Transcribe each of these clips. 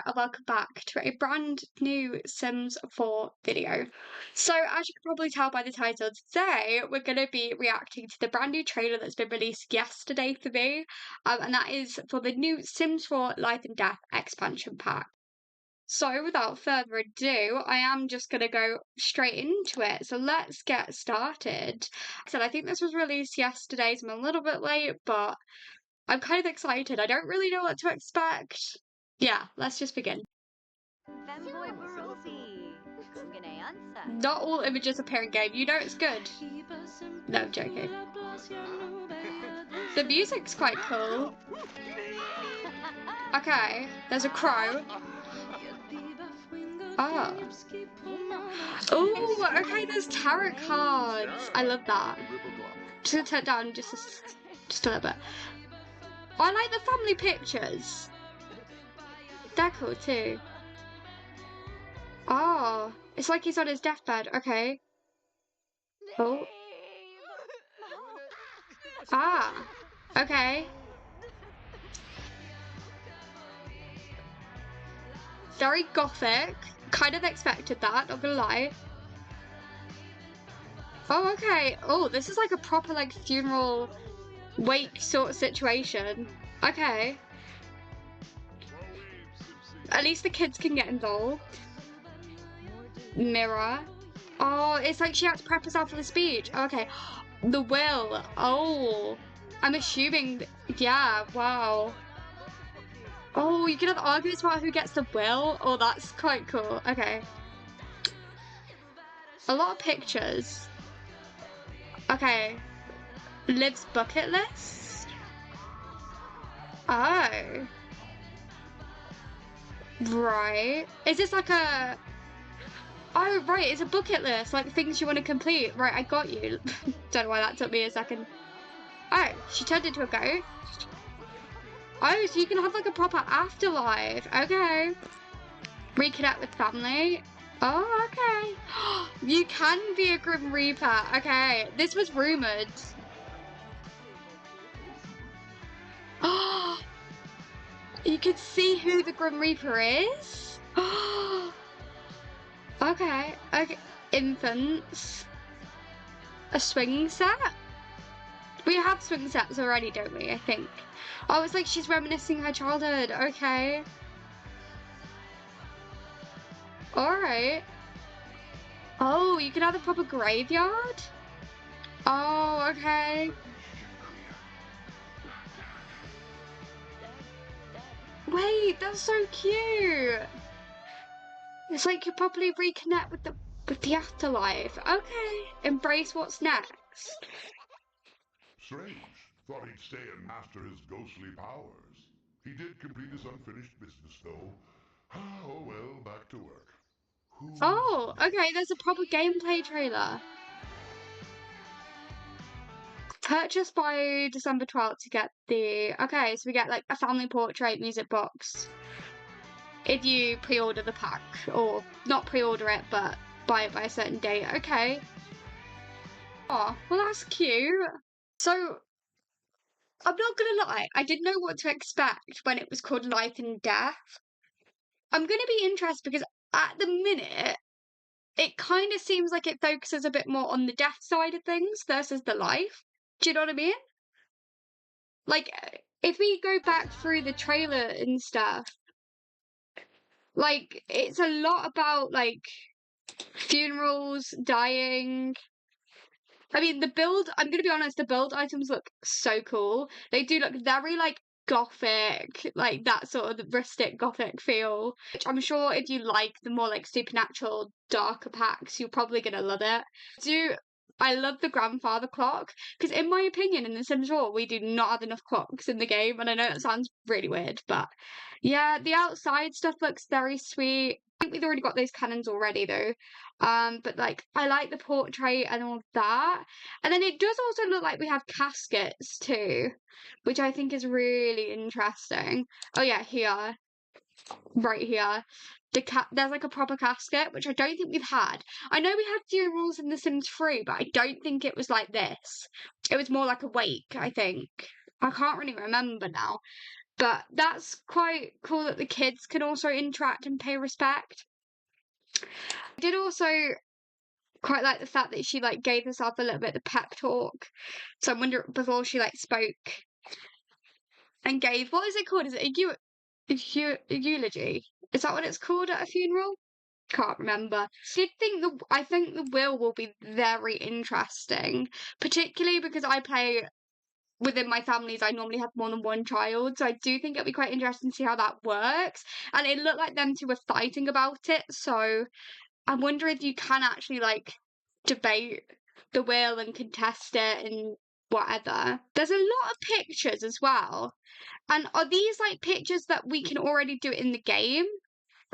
and welcome back to a brand new Sims 4 video. So as you can probably tell by the title, today we're going to be reacting to the brand new trailer that's been released yesterday for me, and that is for the new Sims 4 Life and Death expansion pack. So without further ado, I am just going to go straight into it. So let's get started. Like I said, I think this was released yesterday, so I'm a little bit late, but I'm kind of excited. I don't really know what to expect. Yeah, let's just begin. Not all images appear in game. You know it's good. No, I'm joking. The music's quite cool. Okay, there's a crow. Oh. Oh, okay, there's tarot cards. I love that. Just gonna turn it down just a little bit. I like the family pictures. They're cool too. Oh, it's like he's on his deathbed. Okay. Oh. Ah. Okay. Very gothic. Kind of expected that, not gonna lie. Oh, okay. Oh, this is like a proper like funeral wake sort of situation. Okay. At least the kids can get involved. Mirror. Oh, it's like she had to prep herself for the speech. Okay. The will. Oh. I'm assuming. Yeah, wow. Oh, you can have arguments about who gets the will? Oh, that's quite cool. Okay. A lot of pictures. Okay. Liv's bucket list? Oh. Right. Is this like a... Oh, right, it's a bucket list, like things you want to complete. Right, I got you. Don't know why that took me a second. Oh, she turned into a ghost? Oh, so you can have like a proper afterlife. Okay. Reconnect with family. Oh, okay. You can be a Grim Reaper. Okay, this was rumored. Oh, you can see who the Grim Reaper is. Okay, okay. Infants. A swing set? We have swing sets already, don't we? I think. Oh, it's like she's reminiscing her childhood. Okay. Alright. Oh, you can have a proper graveyard? Oh, okay. Wait, that's so cute. It's like you properly reconnect with the afterlife. Okay. Embrace what's next. Strange. Thought he'd stay and master his ghostly powers. He did complete his unfinished business, though. Oh well, back to work. Oh, okay, there's a proper gameplay trailer. Purchase by December 12th to get the... Okay, so we get like a family portrait music box. If you pre-order the pack. Or not pre-order it, but buy it by a certain date. Okay. Oh, well that's cute. So, I'm not gonna lie, I didn't know what to expect when it was called Life and Death. I'm gonna be interested because at the minute, it kind of seems like it focuses a bit more on the death side of things versus the life. Do you know what I mean? Like, if we go back through the trailer and stuff, like, it's a lot about, like, funerals, dying. I mean, the build, I'm gonna be honest, the build items look so cool. They do look very, like, gothic, like that sort of rustic gothic feel. Which I'm sure if you like the more, like, supernatural, darker packs, you're probably gonna love it. I love the grandfather clock, because in my opinion, in The Sims 4, we do not have enough clocks in the game, and I know that sounds really weird, but yeah, the outside stuff looks very sweet. I think we've already got those cannons already, though. But like, I like the portrait and all of that. And then it does also look like we have caskets too, which I think is really interesting. Oh yeah, here. Right here. There's like a proper casket, which I don't think we've had. I know we had funerals in The Sims 3, but I don't think it was like this. It was more like a wake, I think. I can't really remember now. But that's quite cool that the kids can also interact and pay respect. I did also quite like the fact that she like gave herself a little bit of pep talk. So I wonder before she like spoke and gave, what is it called? Is it a eulogy? Is that what it's called at a funeral? Can't remember. I think the will be very interesting, particularly because I play within my families. I normally have more than one child, so I do think it'll be quite interesting to see how that works. And it looked like them two were fighting about it, so I wonder if you can actually like debate the will and contest it and whatever. There's a lot of pictures as well. And are these like pictures that we can already do in the game?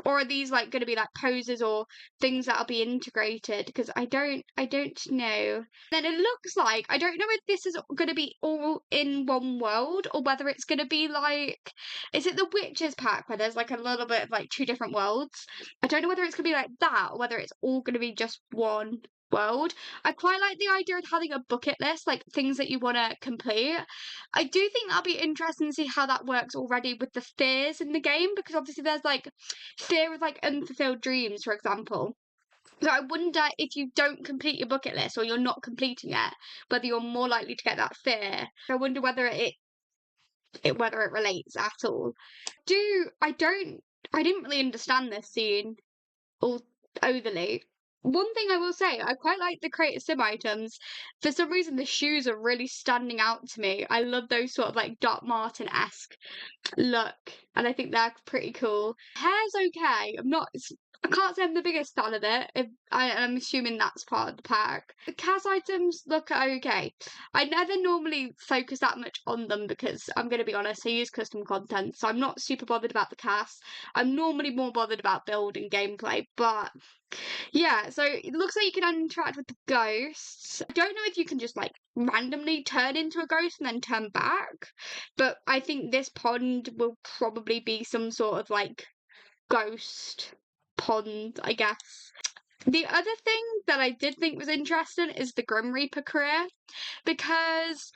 Or are these like going to be like poses or things that'll be integrated? Because I don't know. Then it looks like I don't know if this is going to be all in one world or whether it's going to be like, is it the Witches pack where there's like a little bit of like two different worlds? I don't know whether it's going to be like that or whether it's all going to be just one world. I quite like the idea of having a bucket list, like things that you want to complete. I do think that'll be interesting to see how that works already with the fears in the game, because obviously there's like fear of like unfulfilled dreams, for example. So I wonder if you don't complete your bucket list or you're not completing it, whether you're more likely to get that fear. I wonder whether whether it relates at all. I didn't really understand this scene all overly. One thing I will say, I quite like the creative sim items. For some reason, the shoes are really standing out to me. I love those sort of like Doc Martin-esque look, and I think they're pretty cool. Hair's okay. I can't say I'm the biggest fan of it. I'm assuming that's part of the pack. The CAS items look okay. I never normally focus that much on them because I'm going to be honest, I use custom content, so I'm not super bothered about the CAS. I'm normally more bothered about build and gameplay, but yeah, so it looks like you can interact with the ghosts. I don't know if you can just like randomly turn into a ghost and then turn back, but I think this pond will probably be some sort of like ghost pond, I guess. The other thing that I did think was interesting is the Grim Reaper career, because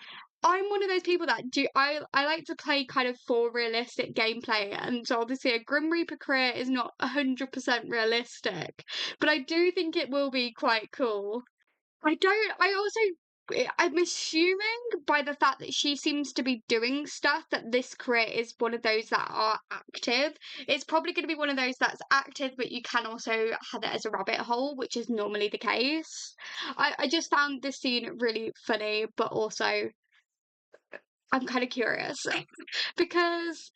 I'm one of those people that I like to play kind of for realistic gameplay, and so obviously a Grim Reaper career is not 100% realistic, but I do think it will be quite cool. I'm assuming by the fact that she seems to be doing stuff that this career is one of those that are active. It's probably going to be one of those that's active, but you can also have it as a rabbit hole, which is normally the case. I just found this scene really funny, but also I'm kind of curious because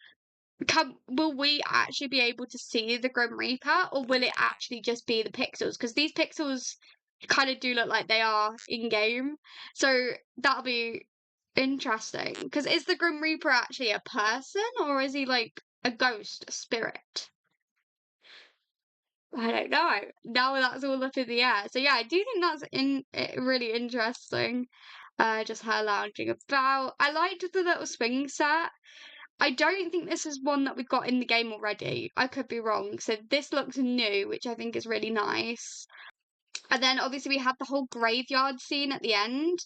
will we actually be able to see the Grim Reaper, or will it actually just be the pixels? Because these pixels kind of do look like they are in game, so that'll be interesting. Because is the Grim Reaper actually a person, or is he like a ghost, a spirit? I don't know. Now that's all up in the air. So yeah, I do think that's really interesting. Just her lounging about. I liked the little swing set. I don't think this is one that we got in the game already. I could be wrong. So this looks new, which I think is really nice. And then obviously we had the whole graveyard scene at the end,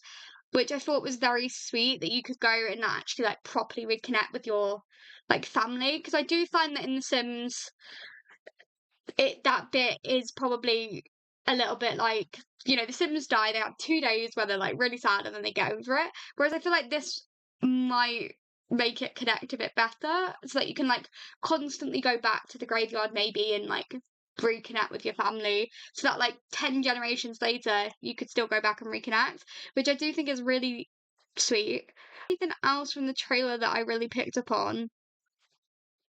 which I thought was very sweet, that you could go and actually like properly reconnect with your like family. Because I do find that in The Sims, that bit is probably a little bit like, the Sims die, they have 2 days where they're like really sad and then they get over it. Whereas I feel like this might make it connect a bit better, so that you can like constantly go back to the graveyard maybe and like reconnect with your family, so that like 10 generations later you could still go back and reconnect, which I do think is really sweet. Anything else from the trailer that I really picked up on?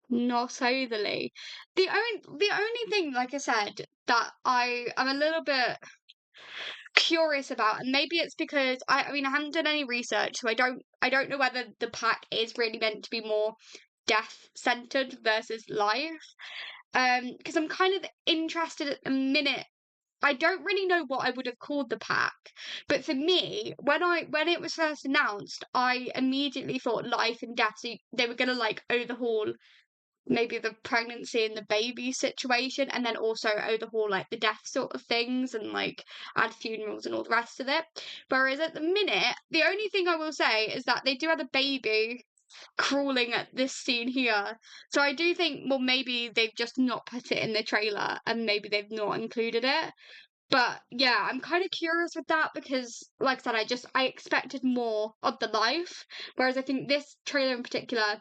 Not overly. The only thing, like I said, that I am a little bit curious about, and maybe it's because I mean I haven't done any research, so I don't know whether the pack is really meant to be more death centered versus life. Because I'm kind of interested at the minute. I don't really know what I would have called the pack, but for me, when it was first announced, I immediately thought life and death. So they were gonna like overhaul maybe the pregnancy and the baby situation, and then also overhaul like the death sort of things and like add funerals and all the rest of it. Whereas at the minute, the only thing I will say is that they do have a baby crawling at this scene here. So I do think, well, maybe they've just not put it in the trailer and maybe they've not included it. But yeah, I'm kind of curious with that because, like I said, I expected more of the life, whereas I think this trailer in particular, I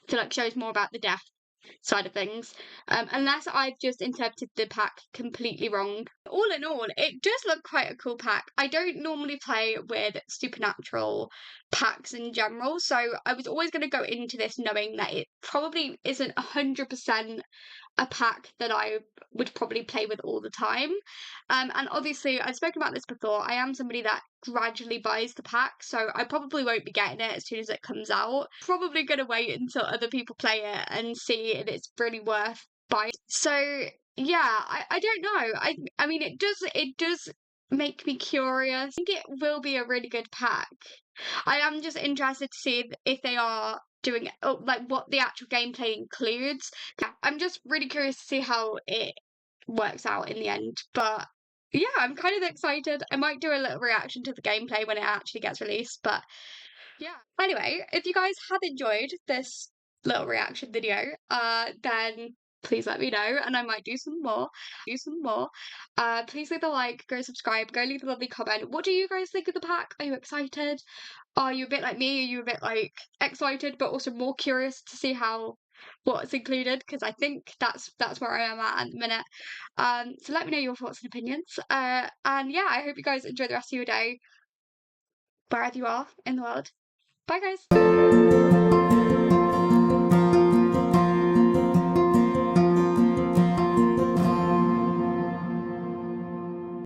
feel like shows more about the death side of things, unless I've just interpreted the pack completely wrong. All in all, it does look quite a cool pack. I don't normally play with supernatural packs in general, so I was always going to go into this knowing that it probably isn't 100% a pack that I would probably play with all the time. And obviously, I've spoken about this before. I am somebody that gradually buys the pack, so I probably won't be getting it as soon as it comes out. Probably gonna wait until other people play it and see if it's really worth buying. So yeah, I don't know. I mean it does make me curious. I think it will be a really good pack. I am just interested to see if they are doing like what the actual gameplay includes. I'm just really curious to see how it works out in the end. But yeah, I'm kind of excited. I might do a little reaction to the gameplay when it actually gets released. But yeah. Anyway, if you guys have enjoyed this little reaction video, then please let me know and I might do some more. Please leave a like, go subscribe, go leave a lovely comment. What do you guys think of the pack? Are you excited? Are you a bit like me? Are you a bit like excited but also more curious to see what's included? Because I think that's where I am at the minute. So let me know your thoughts and opinions. And yeah, I hope you guys enjoy the rest of your day, wherever you are in the world. Bye guys.